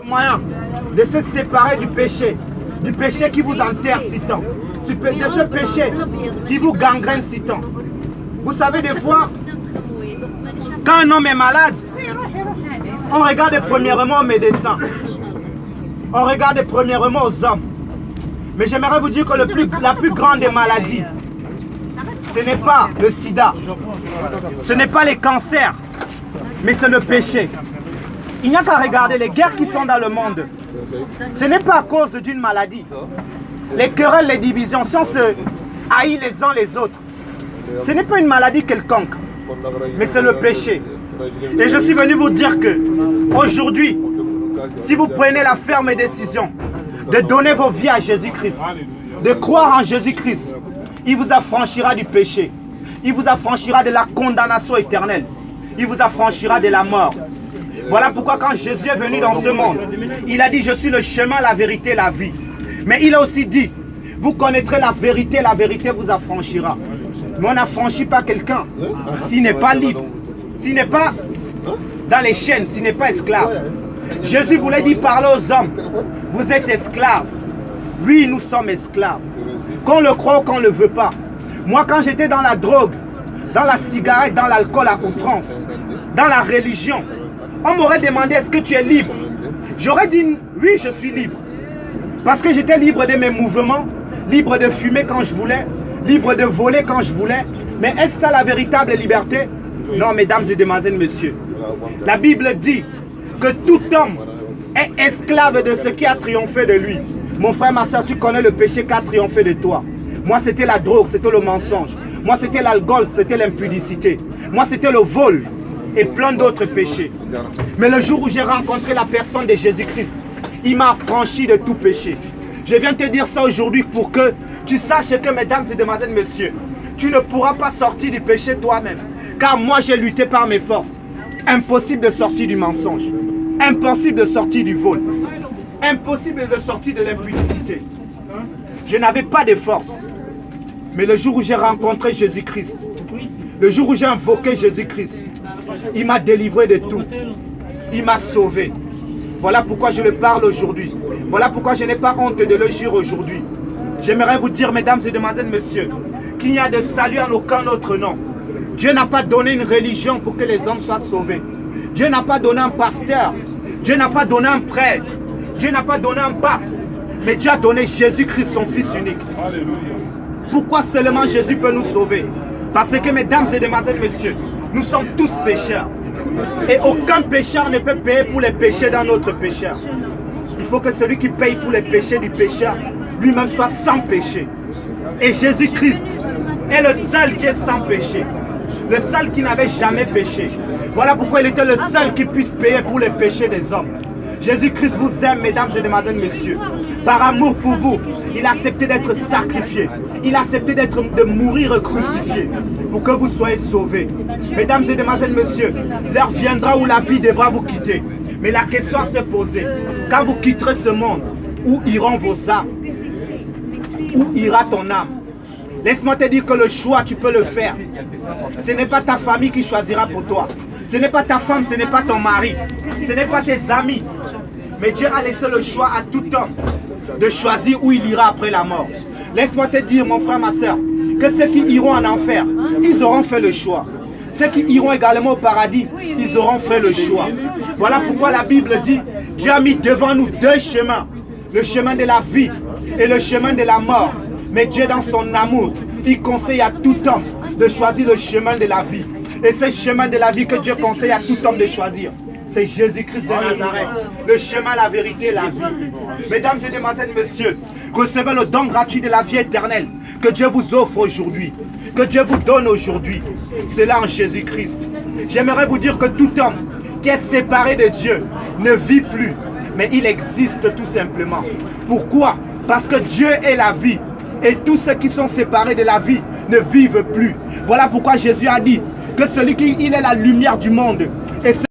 Moyen de se séparer du péché qui vous enterre si tant, de ce péché qui vous gangrène si tant. Vous savez, des fois, quand un homme est malade, on regarde premièrement aux médecins, on regarde premièrement aux hommes. Mais j'aimerais vous dire que la plus grande des maladies, ce n'est pas le sida, ce n'est pas les cancers, mais c'est le péché. Il n'y a qu'à regarder les guerres qui sont dans le monde. Ce n'est pas à cause d'une maladie. Les querelles, les divisions, si on se haït les uns les autres, ce n'est pas une maladie quelconque, mais c'est le péché. Et je suis venu vous dire que aujourd'hui, si vous prenez la ferme décision de donner vos vies à Jésus-Christ, de croire en Jésus-Christ, il vous affranchira du péché. Il vous affranchira de la condamnation éternelle. Il vous affranchira de la mort. Voilà pourquoi quand Jésus est venu dans ce monde, il a dit, je suis le chemin, la vérité, la vie. Mais il a aussi dit, vous connaîtrez la vérité vous affranchira. Mais on n'affranchit pas quelqu'un s'il n'est pas libre, s'il n'est pas dans les chaînes, s'il n'est pas esclave. Jésus voulait dire, parler aux hommes, vous êtes esclaves. Oui, nous sommes esclaves. Qu'on le croit ou qu'on ne le veut pas. Moi, quand j'étais dans la drogue, dans la cigarette, dans l'alcool à outrance, dans la religion, on m'aurait demandé, est-ce que tu es libre? J'aurais dit, oui, je suis libre. Parce que j'étais libre de mes mouvements, libre de fumer quand je voulais, libre de voler quand je voulais. Mais est-ce ça la véritable liberté? Non, mesdames et demoiselles, messieurs. La Bible dit que tout homme est esclave de ce qui a triomphé de lui. Mon frère, ma soeur, tu connais le péché qui a triomphé de toi. Moi, c'était la drogue, c'était le mensonge. Moi, c'était l'alcool, c'était l'impudicité. Moi, c'était le vol et plein d'autres péchés. Mais le jour où j'ai rencontré la personne de Jésus-Christ, il m'a affranchi de tout péché. Je viens te dire ça aujourd'hui pour que tu saches que, mesdames et demoiselles, messieurs, tu ne pourras pas sortir du péché toi-même. Car moi, j'ai lutté par mes forces. Impossible de sortir du mensonge. Impossible de sortir du vol. Impossible de sortir de l'impudicité. Je n'avais pas de force. Mais le jour où j'ai rencontré Jésus-Christ, le jour où j'ai invoqué Jésus-Christ, il m'a délivré de tout. Il m'a sauvé. Voilà pourquoi je le parle aujourd'hui. Voilà pourquoi je n'ai pas honte de le dire aujourd'hui. J'aimerais vous dire, mesdames et demoiselles, messieurs, qu'il n'y a de salut en aucun autre nom. Dieu n'a pas donné une religion pour que les hommes soient sauvés. Dieu n'a pas donné un pasteur. Dieu n'a pas donné un prêtre. Dieu n'a pas donné un pape. Mais Dieu a donné Jésus-Christ, son Fils unique. Pourquoi seulement Jésus peut nous sauver? Parce que, mesdames et demoiselles, messieurs, nous sommes tous pécheurs. Et aucun pécheur ne peut payer pour les péchés d'un autre pécheur. Il faut que celui qui paye pour les péchés du pécheur, lui-même soit sans péché. Et Jésus-Christ est le seul qui est sans péché. Le seul qui n'avait jamais péché. Voilà pourquoi il était le seul qui puisse payer pour les péchés des hommes. Jésus-Christ vous aime, mesdames et demoiselles, messieurs. Par amour pour vous, il a accepté d'être sacrifié. Il a accepté de mourir crucifié pour que vous soyez sauvés. Mesdames et demoiselles, messieurs, l'heure viendra où la vie devra vous quitter. Mais la question à se poser, quand vous quitterez ce monde, où iront vos âmes? Où ira ton âme? Laisse-moi te dire que le choix, tu peux le faire. Ce n'est pas ta famille qui choisira pour toi. Ce n'est pas ta femme, ce n'est pas ton mari. Ce n'est pas tes amis. Mais Dieu a laissé le choix à tout homme de choisir où il ira après la mort. Laisse-moi te dire, mon frère, ma soeur, que ceux qui iront en enfer, ils auront fait le choix. Ceux qui iront également au paradis, ils auront fait le choix. Voilà pourquoi la Bible dit, Dieu a mis devant nous deux chemins. Le chemin de la vie et le chemin de la mort. Mais Dieu, dans son amour, il conseille à tout homme de choisir le chemin de la vie. Et ce chemin de la vie que Dieu conseille à tout homme de choisir, c'est Jésus-Christ de Nazareth, le chemin, la vérité, la vie. Mesdames et demoiselles, messieurs, recevez le don gratuit de la vie éternelle que Dieu vous offre aujourd'hui, que Dieu vous donne aujourd'hui. C'est là en Jésus-Christ. J'aimerais vous dire que tout homme qui est séparé de Dieu ne vit plus, mais il existe tout simplement. Pourquoi? Parce que Dieu est la vie. Et tous ceux qui sont séparés de la vie ne vivent plus. Voilà pourquoi Jésus a dit que celui qui il est la lumière du monde. Et